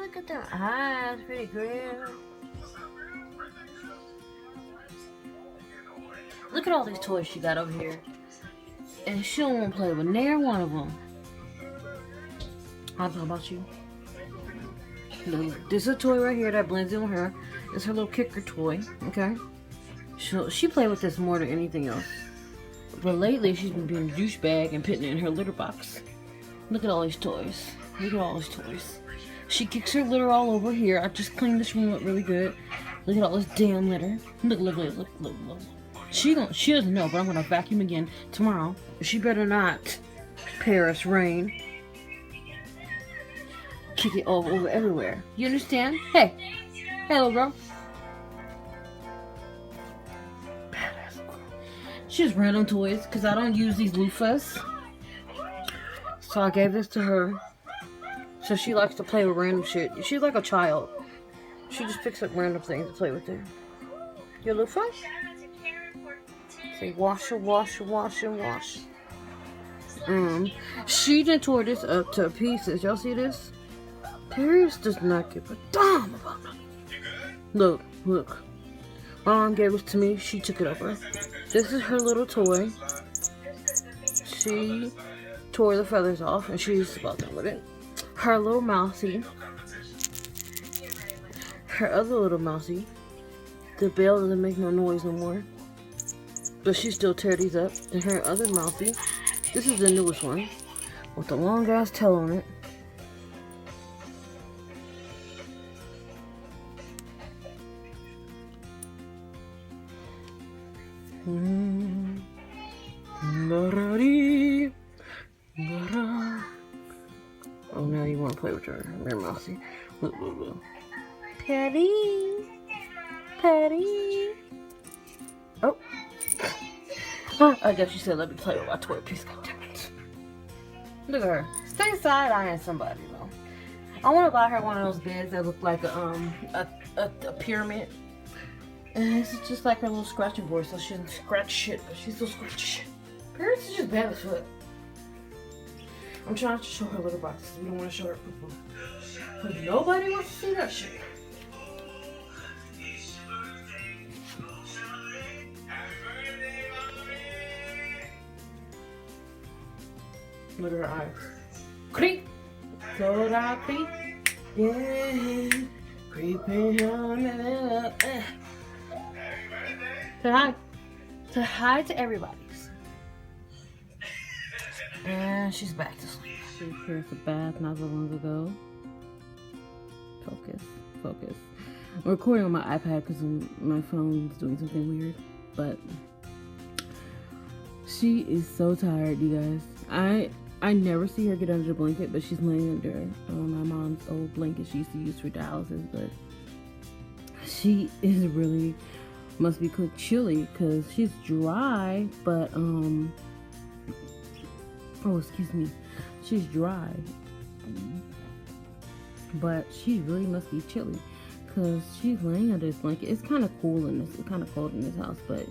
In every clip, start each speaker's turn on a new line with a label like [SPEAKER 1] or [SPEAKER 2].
[SPEAKER 1] look at them eyes, pretty girl. Look at all these toys she got over here. And she don't want to play with near one of them. I don't know about you. Look, this is a toy right here that blends in with her. It's her little kicker toy, okay? She play with this more than anything else. But lately, she's been being a douchebag and putting it in her litter box. Look at all these toys. Look at all these toys. She kicks her litter all over here. I just cleaned this room up really good. Look at all this damn litter. Look. She doesn't know, but I'm gonna vacuum again tomorrow. She better not, Paris rain, kick it all over everywhere. You understand? Hey, little girl. Badass girl. She has random toys because I don't use these loofahs. So I gave this to her. So she likes to play with random shit. She's like a child. She just picks up random things to play with her. Your loofah? Say wash. She done tore this up to pieces. Y'all see this? Paris does not give a damn about it. Look. Mom gave it to me. She took it over. This is her little toy. She tore the feathers off and she's about done with it. Her little mousey. Her other little mousey. The bell doesn't make no noise no more. But she still tear these up. And her other mousey. This is the newest one. With the long ass tail on it. Oh, now you want to play with her mousey. Look. Patty. Oh. I guess she said let me play with my toy piece. God damn it. Look at her. Stay side-eyeing somebody though. I want to buy her one of those beds that look like a pyramid. And this is just like her little scratching board, so she doesn't scratch shit, but she still scratches shit. Paris is just bad as fuck. I'm trying to show her litter boxes. We don't want to show her poo-poo. But nobody wants to see that shit. Look at her eyes. Creep! So that creep. Yeah. Creeping on the Say hi. Say hi to everybody. And she's back to sleep. She prepared the bath not so long ago. Focus. I'm recording on my iPad because my phone's doing something weird. But she is so tired, you guys. I never see her get under the blanket, but she's laying under my mom's old blanket she used to use for dialysis. But she is really must be cooked chilly because she's dry, but she's dry, but she really must be chilly because she's laying under this blanket. It's kind of cold in this house, but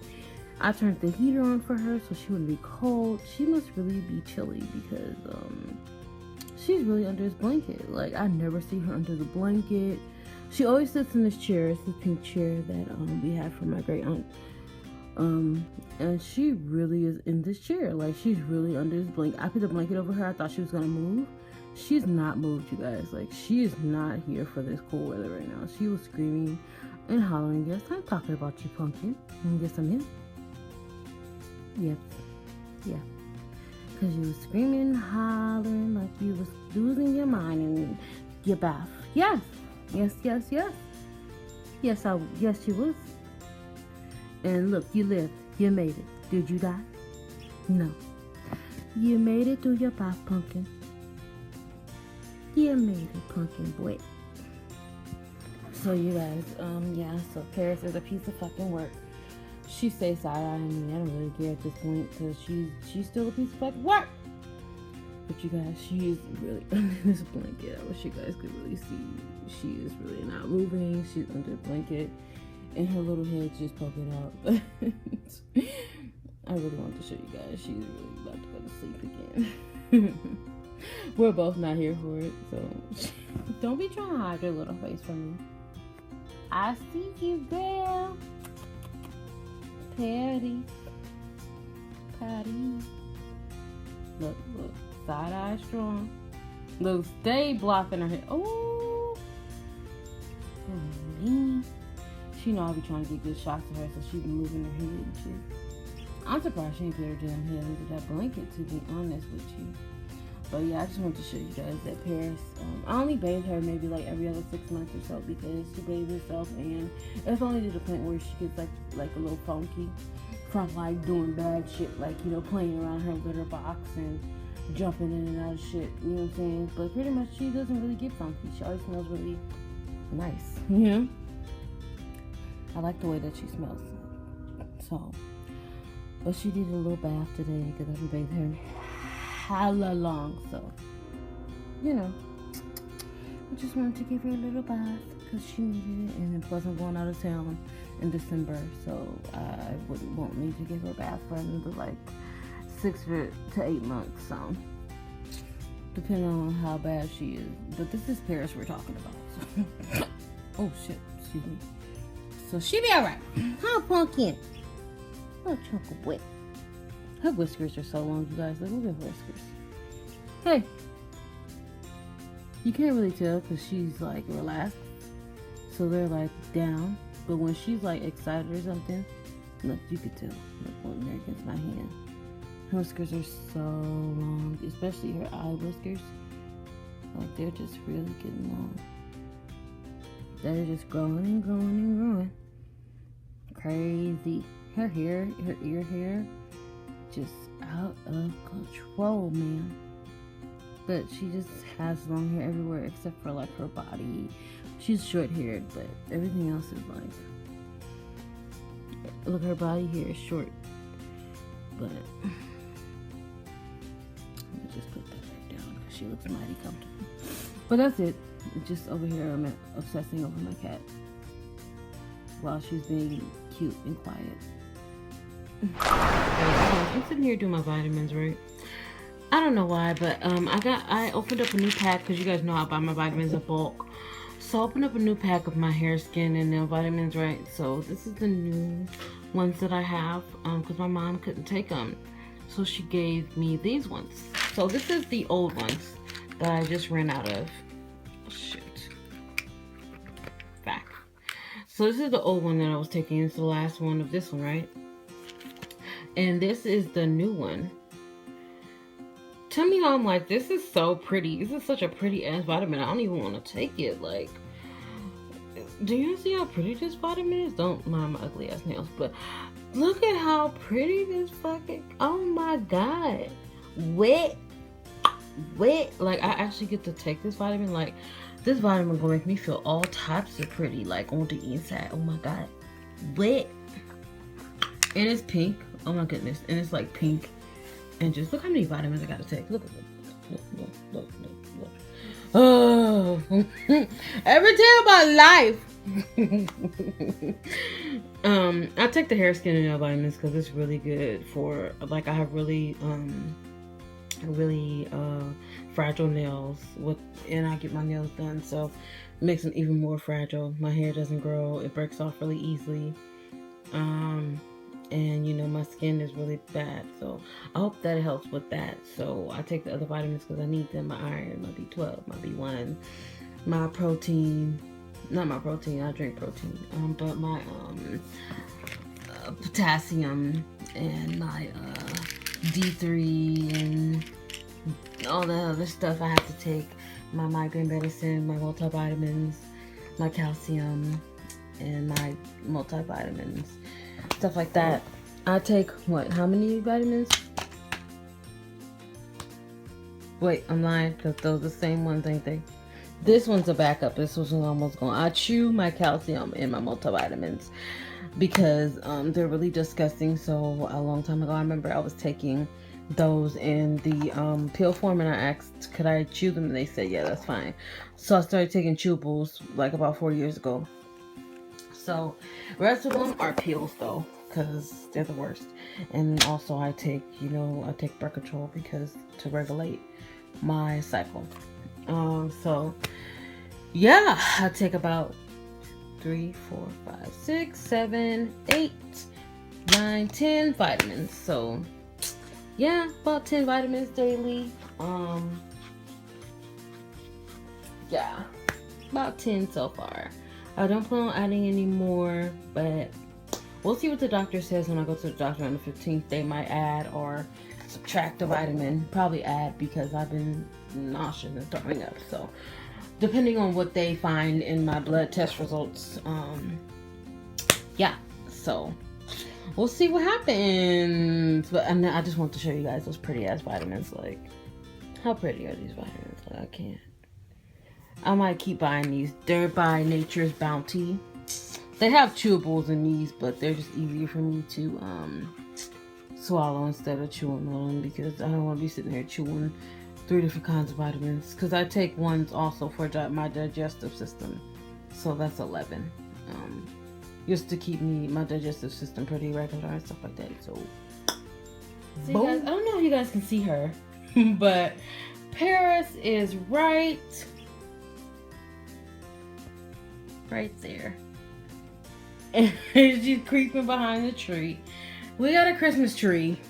[SPEAKER 1] I turned the heater on for her so she wouldn't be cold. She must really be chilly because she's really under this blanket. Like, I never see her under the blanket. She always sits in this chair. It's the pink chair that we had from my great aunt. And she really is in this chair. Like, she's really under this blanket. I put the blanket over her. I thought she was gonna move. She's not moved, you guys. Like, she is not here for this cold weather right now. She was screaming and hollering. Yes, I'm talking about you, pumpkin. Yes, I'm here. Yep. Yeah. Because you was screaming, hollering like you was losing your mind in your bath. Yes. Yes, you was. And look, you lived. You made it. Did you die? No. You made it through your bath, pumpkin. You made it, pumpkin boy. So you guys, so Paris is a piece of fucking work. She stays side-eyeing me. I don't really care at this point because she's still a piece of fucking work. But you guys, she is really under this blanket. I wish you guys could really see. She is really not moving. She's under the blanket and her little head's just poking out. I really want to show you guys. She's really about to go to sleep again. We're both not here for it, so don't be trying to hide your little face from me. I see you, girl. Patty. Look, side eye strong. Look, stay blocking her head. Oh, she know I be trying to get good shots of her, so she be moving her head and shit. I'm surprised she ain't put her damn head into that blanket, to be honest with you. But yeah, I just wanted to show you guys that Paris, I only bathe her maybe like every other 6 months or so, because she bathes herself, and it's only to the point where she gets like a little funky from like doing bad shit, like, you know, playing around her litter box and jumping in and out of shit, you know what I'm saying? But pretty much she doesn't really get funky. She always smells really nice, you know? I like the way that she smells. So, but she did a little bath today because I haven't bathed her hella long, so, you know, I just wanted to give her a little bath because she needed it. And then plus I'm going out of town in December, so I won't need to give her a bath for another like 6 to 8 months, so depending on how bad she is. But this is Paris we're talking about, so. Oh shit, excuse me. So she be alright. How pumpkin? Oh, chunk of wet. Her whiskers are so long, you guys. Like, look at her whiskers. Hey. You can't really tell because she's like relaxed. So they're like down. But when she's like excited or something, look, you could tell. Look, one there against my hand. Her whiskers are so long. Especially her eye whiskers. Like, they're just really getting long. They're just growing and growing and growing. Crazy. Her hair, her ear hair, just out of control, man. But she just has long hair everywhere except for like her body. She's short haired, but everything else is like, look, her body hair is short. But let me just put that right down because she looks mighty comfortable. But that's it. Just over here, I'm obsessing over my cat while she's being cute and quiet. I'm sitting here doing my vitamins, right? I don't know why, but I opened up a new pack because you guys know I buy my vitamins in bulk. So I opened up a new pack of my hair, skin, and nail vitamins, right? So this is the new ones that I have because my mom couldn't take them. So she gave me these ones. So this is the old ones that I just ran out of. Shit. Back. So this is the old one that I was taking. It's the last one of this one, right? And this is the new one. Tell me how I'm like, this is so pretty. This is such a pretty ass vitamin. I don't even want to take it. Like, do you see how pretty this vitamin is? Don't mind my ugly ass nails, but look at how pretty this fucking, oh my god. Wet. Like, I actually get to take this vitamin. Like, this vitamin gonna make me feel all types of pretty, like on the inside. Oh my god. Wet. And it's pink. Oh my goodness. And it's like pink. And just look how many vitamins I gotta take. Look. Oh, every day of my life. I take the hair, skin, and nail vitamins because it's really good for, like, I have really fragile nails and I get my nails done, so it makes them even more fragile. My hair doesn't grow, it breaks off really easily. And you know, my skin is really bad, so I hope that it helps with that. So I take the other vitamins because I need them: my iron, my B12, my B1, my protein. Not my protein, I drink protein, but my potassium and my D3 and all the other stuff I have to take. My migraine medicine, my multivitamins, my calcium, and my multivitamins. Stuff like that. I take what? How many vitamins? Wait, I'm lying because those are the same ones, ain't they? This one's a backup. This was almost gone. I chew my calcium and my multivitamins because they're really disgusting. So a long time ago, I remember I was taking those in the pill form, and I asked, could I chew them? And they said, yeah, that's fine. So I started taking chewables like about 4 years ago. So the rest of them are pills though, because they're the worst. And also I take, I take birth control because to regulate my cycle. So yeah, I take about 3, 4, 5, 6, 7, 8, 9, 10 vitamins. So yeah, about 10 vitamins daily. Yeah, about 10 so far. I don't plan on adding any more, but we'll see what the doctor says when I go to the doctor on the 15th. They might add or subtract a vitamin. Probably add because I've been nauseous and throwing up. So depending on what they find in my blood test results, yeah, so we'll see what happens. But I just want to show you guys those pretty ass vitamins. Like, how pretty are these vitamins? Like, I can't. I might keep buying these. They're by Nature's Bounty. They have chewables in these, but they're just easier for me to swallow instead of chewing on them, because I don't want to be sitting here chewing 3 different kinds of vitamins. Because I take ones also for my digestive system, so that's 11. Just to keep my digestive system pretty regular and stuff like that. So you guys, I don't know if you guys can see her, but Paris is right there. And she's creeping behind the tree. We got a Christmas tree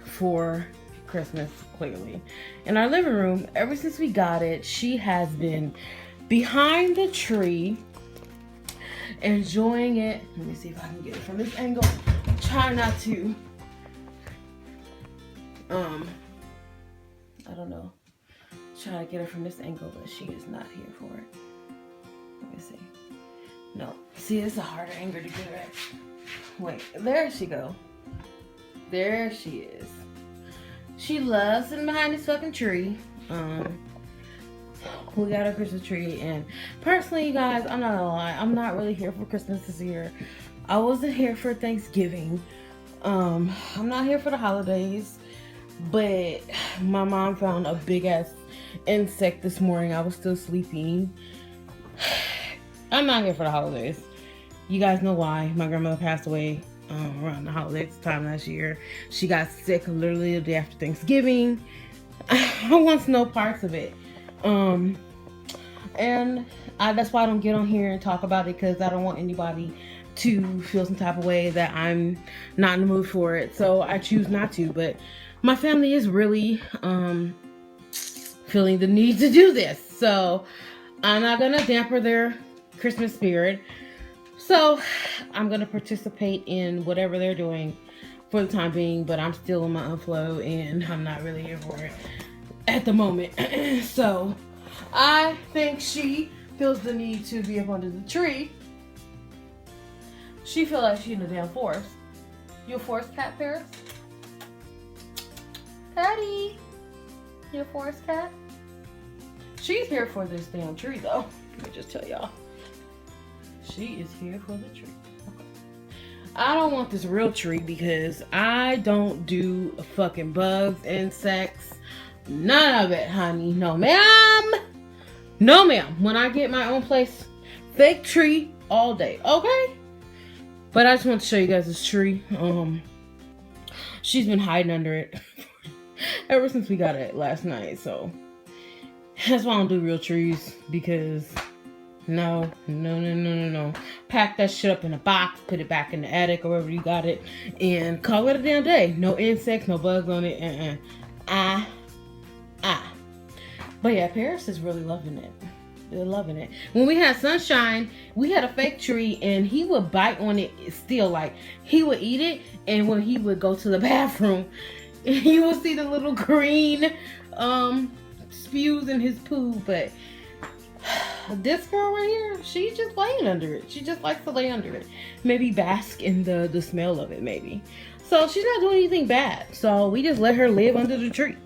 [SPEAKER 1] for Christmas, clearly. In our living room, ever since we got it, she has been behind the tree, enjoying it. Let me see if I can get it from this angle. Try not to, I don't know. Try to get her from this angle, but she is not here for it. Let me see. No. See, it's a harder angle to get her at. Wait, there she go. There she is. She loves sitting behind this fucking tree. We got a Christmas tree, and personally, you guys, I'm not gonna lie, I'm not really here for Christmas this year. I wasn't here for Thanksgiving. I'm not here for the holidays, but my mom found a big ass insect this morning. I was still sleeping. I'm not here for the holidays. You guys know why. My grandmother passed away around the holidays time last year. She got sick literally the day after Thanksgiving. I want no parts of it. And that's why I don't get on here and talk about it, because I don't want anybody to feel some type of way that I'm not in the mood for it. So I choose not to. But my family is really feeling the need to do this. So I'm not going to damper their Christmas spirit. So I'm going to participate in whatever they're doing for the time being, but I'm still in my unflow and I'm not really here for it at the moment. So I think she feels the need to be up under the tree. She feels like she's in the damn forest. You a forest cat, Paris? Patty, you a forest cat? She's here for this damn tree though. Let me just tell y'all. She is here for the tree. Okay. I don't want this real tree because I don't do fucking bugs, insects, none of it, honey. No, ma'am. No, ma'am. When I get my own place, fake tree all day, okay? But I just want to show you guys this tree. She's been hiding under it ever since we got it last night. So that's why I don't do real trees, because no. Pack that shit up in a box, put it back in the attic or wherever you got it, and call it a damn day. No insects, no bugs on it. But yeah, Paris is really loving it. They're loving it. When we had Sunshine, we had a fake tree, and he would bite on it still. Like, he would eat it, and when he would go to the bathroom, you will see the little green spews in his poo. But this girl right here, she's just laying under it. She just likes to lay under it. Maybe bask in the smell of it, maybe. So she's not doing anything bad. So we just let her live under the tree.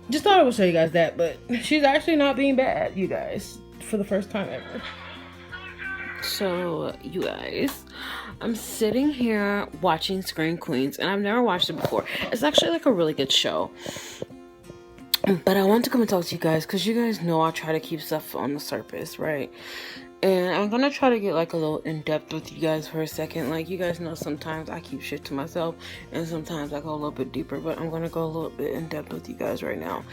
[SPEAKER 1] Just thought I would show you guys that, but she's actually not being bad, you guys, for the first time ever. So, you guys, I'm sitting here watching Scream Queens, and I've never watched it before. It's actually like a really good show. But I want to come and talk to you guys, because you guys know I try to keep stuff on the surface, right? And I'm gonna try to get like a little in depth with you guys for a second. Like, you guys know sometimes I keep shit to myself, and sometimes I go a little bit deeper, but I'm gonna go a little bit in depth with you guys right now.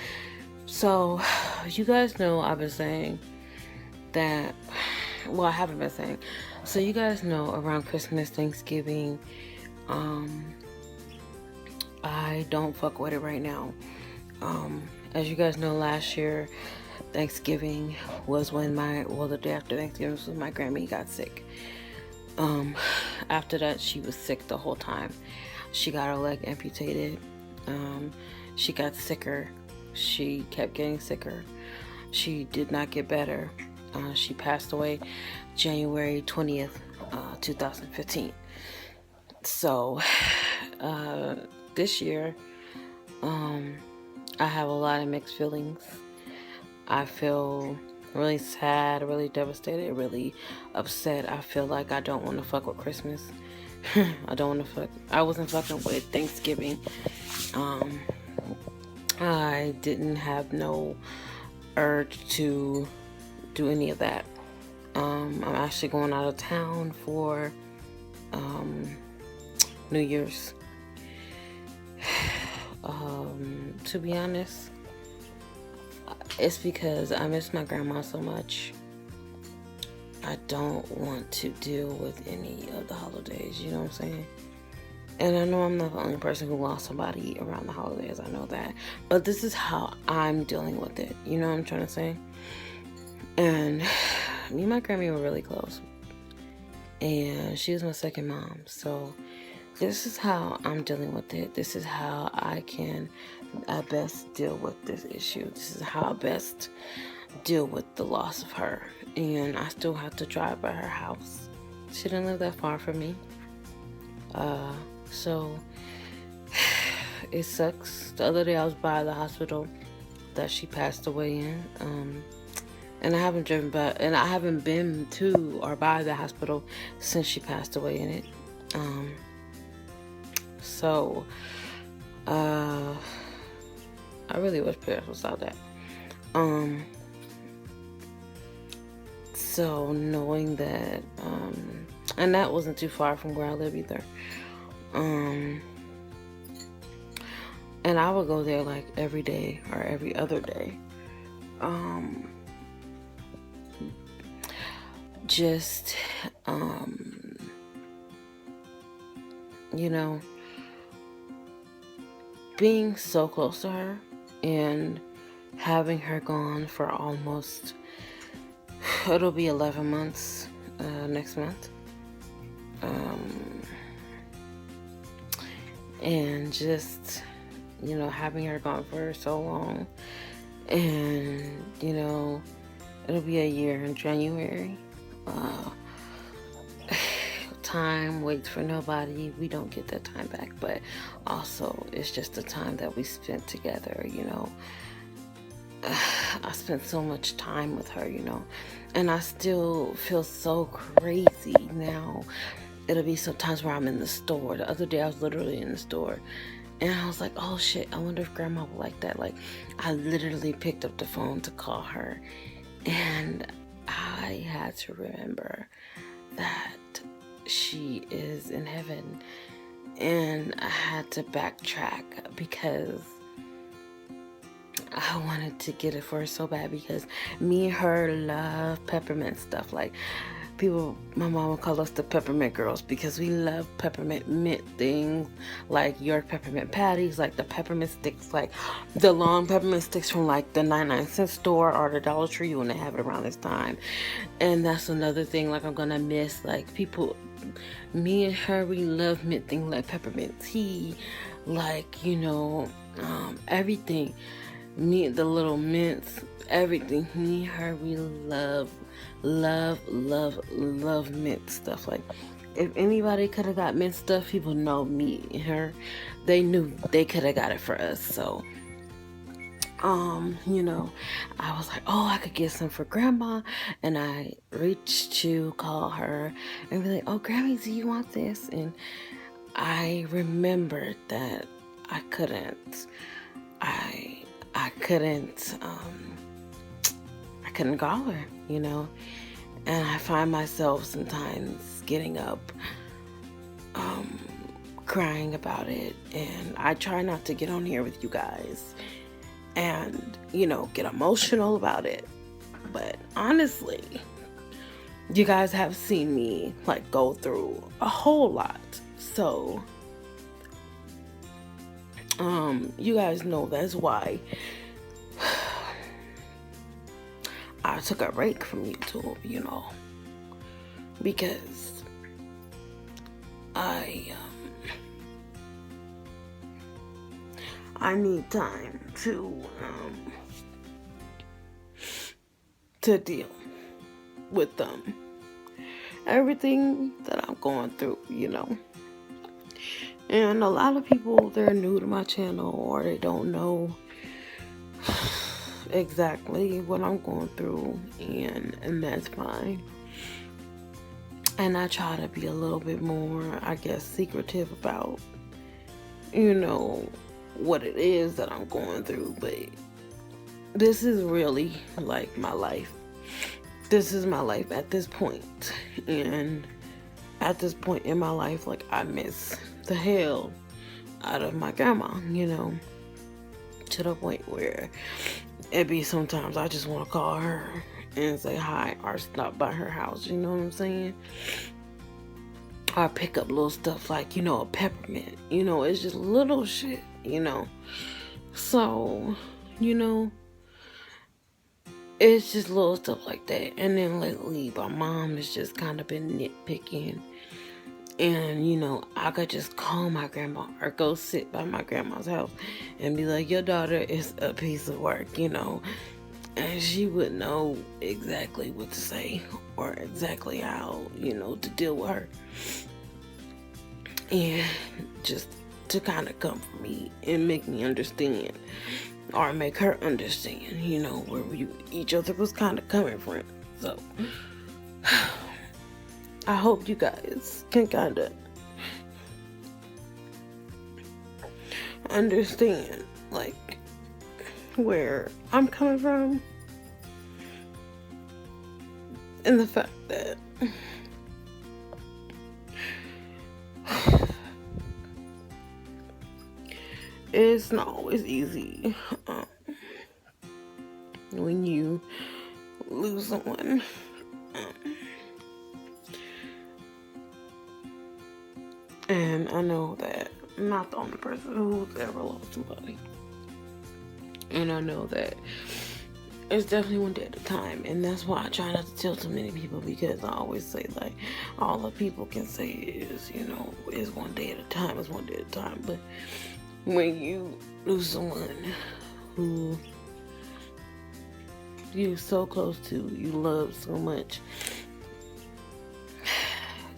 [SPEAKER 1] So, you guys know I've been saying that, well, I haven't been saying. So, you guys know around Christmas, Thanksgiving, I don't fuck with it right now. As you guys know, last year, Thanksgiving was when the day after Thanksgiving was when my Grammy got sick. After that, she was sick the whole time. She got her leg amputated. She got sicker. She kept getting sicker. She did not get better. She passed away January 20th, 2015. So, this year, I have a lot of mixed feelings. I feel really sad, really devastated, really upset. I feel like I don't want to fuck with Christmas. I wasn't fucking with Thanksgiving. I didn't have no urge to do any of that. I'm actually going out of town for New Year's. To be honest, it's because I miss my grandma so much. I don't want to deal with any of the holidays, you know what I'm saying? And I know I'm not the only person who lost somebody around the holidays, I know that. But this is how I'm dealing with it, you know what I'm trying to say? And me and my Grammy were really close. And she was my second mom, so this is how I'm dealing with it. This is how I can at best deal with this issue. This is how I best deal with the loss of her. And I still have to drive by her house. She didn't live that far from me. So it sucks. The other day I was by the hospital that she passed away in. And I haven't driven by, and I haven't been to or by the hospital since she passed away in it. So, I really wish parents saw that. So knowing that, and that wasn't too far from where I live either. And I would go there like every day or every other day. Just, you know, being so close to her and having her gone for almost, it'll be 11 months next month. And just, you know, having her gone for so long. And, you know, it'll be a year in January. Time waits for nobody. We don't get that time back, but also it's just the time that we spent together, you know. I spent so much time with her, you know, and I still feel so crazy now. It'll be sometimes where I'm in the store. The other day I was literally in the store and I was like, oh shit, I wonder if grandma will like that. Like, I literally picked up the phone to call her and I had to remember that she is in heaven, and I had to backtrack because I wanted to get it for her so bad, because me and her love peppermint stuff. Like, people, my mom would call us the peppermint girls because we love peppermint mint things, like York peppermint patties, like the peppermint sticks, like the long peppermint sticks from like the 99-cent store or the Dollar Tree when they have it around this time. And that's another thing, like, I'm gonna miss, like, people, me and her, we love mint things like peppermint tea, like, you know, everything. Me, the little mints, everything. Me and her, we love mint stuff. Like, if anybody could have got mint stuff, people know me and her. They knew they could have got it for us. So, you know, I was like, oh, I could get some for grandma. And I reached to call her and be like, oh, Grammy, do you want this? And I remembered that I couldn't call her, you know,
[SPEAKER 2] And I find myself sometimes getting up, crying about it. And I try not to get on here with you guys and, get emotional about it. But honestly, you guys have seen me go through a whole lot. So, you guys know that's why I took a break from YouTube, because I need time to deal with everything that I'm going through, And a lot of people, they're new to my channel, or they don't know exactly what I'm going through, and that's fine. And I try to be a little bit more, I guess, secretive about, what it is that I'm going through. But this is really my life. This is my life at this point. And at this point in my life, I miss the hell out of my grandma, to the point where it be sometimes I just want to call her and say hi or stop by her house, you know what I'm saying? Or pick up little stuff a peppermint, it's just little shit, So, it's just little stuff like that. And then lately, my mom has just kind of been nitpicking. And, I could just call my grandma or go sit by my grandma's house and be like, your daughter is a piece of work, And she would know exactly what to say or exactly how, to deal with her. And just to kind of comfort me and make me understand, or make her understand, where each other was kind of coming from. So, I hope you guys can kind of understand, where I'm coming from. And the fact that it's not always easy when you lose someone. And I know that I'm not the only person who's ever lost somebody. And I know that it's definitely one day at a time. And that's why I try not to tell too many people, because I always say, all the people can say is, it's one day at a time. It's one day at a time. But when you lose someone who you're so close to, you love so much,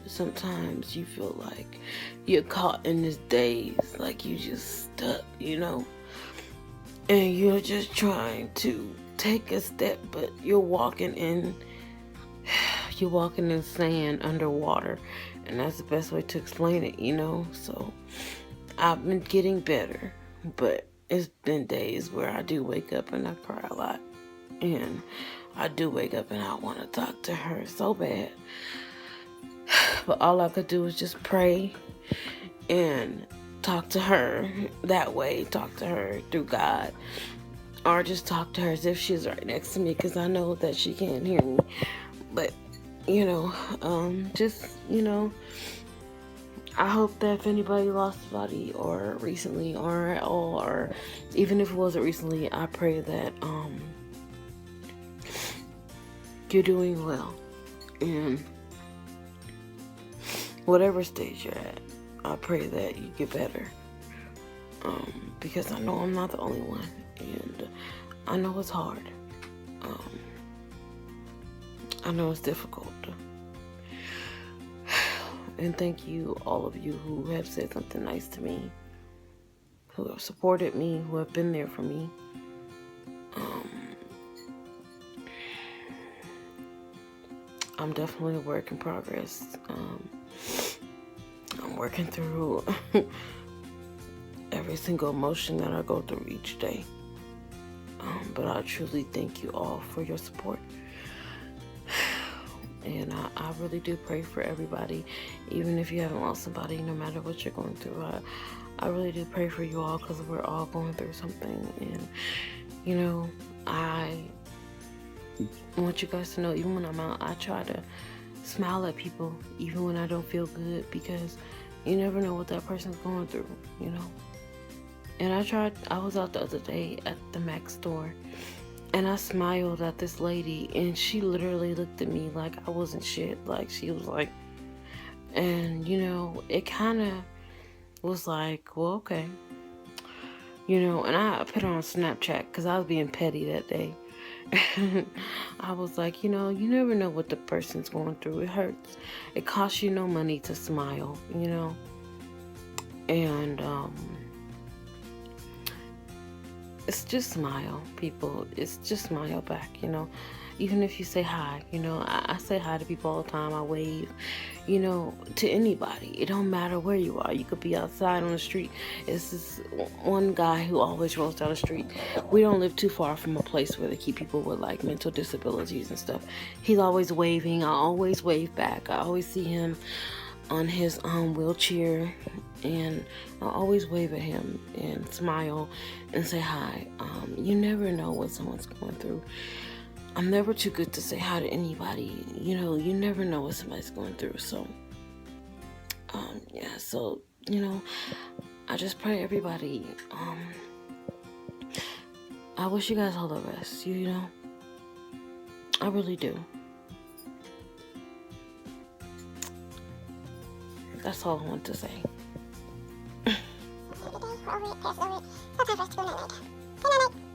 [SPEAKER 2] sometimes you feel like you're caught in this daze, you just stuck, and you're just trying to take a step, but you're walking in sand underwater, and that's the best way to explain it, So I've been getting better, but it's been days where I do wake up and I cry a lot, and I do wake up and I want to talk to her so bad. But all I could do is just pray and talk to her that way, talk to her through God, or just talk to her as if she's right next to me, because I know that she can't hear me. But, I hope that if anybody lost somebody, or recently, or at all, or even if it wasn't recently, I pray that you're doing well. And whatever stage you're at, I pray that you get better. Because I know I'm not the only one, and I know it's hard. I know it's difficult. And thank you, all of you who have said something nice to me, who have supported me, who have been there for me. I'm definitely a work in progress. I'm working through every single emotion that I go through each day. But I truly thank you all for your support. And I really do pray for everybody, even if you haven't lost somebody, no matter what you're going through. I really do pray for you all, because we're all going through something. And, you know, I want you guys to know, even when I'm out, I try to smile at people, even when I don't feel good, because you never know what that person's going through, you know. And I was out the other day at the Mac store, and I smiled at this lady, and she literally looked at me like I wasn't shit. Like, she was like, and, you know, it kind of was like, well, okay. You know, and I put it on Snapchat because I was being petty that day. I was like, you know, you never know what the person's going through. It hurts. It costs you no money to smile, you know. And, it's just smile, people. It's just smile back, you know. Even if you say hi, you know, I say hi to people all the time. I wave, you know, to anybody. It don't matter where you are. You could be outside on the street. It's this one guy who always rolls down the street. We don't live too far from a place where they keep people with like mental disabilities and stuff. He's always waving. I always wave back. I always see him on his wheelchair, and I always wave at him and smile and say hi. You never know what someone's going through. I'm never too good to say hi to anybody. You know, you never know what somebody's going through. So, yeah, so, you know, I just pray everybody, I wish you guys all the best, you know, I really do. That's all I want to say.
[SPEAKER 3] Over it, pass over it. Sometimes for us to go night night. Good night night.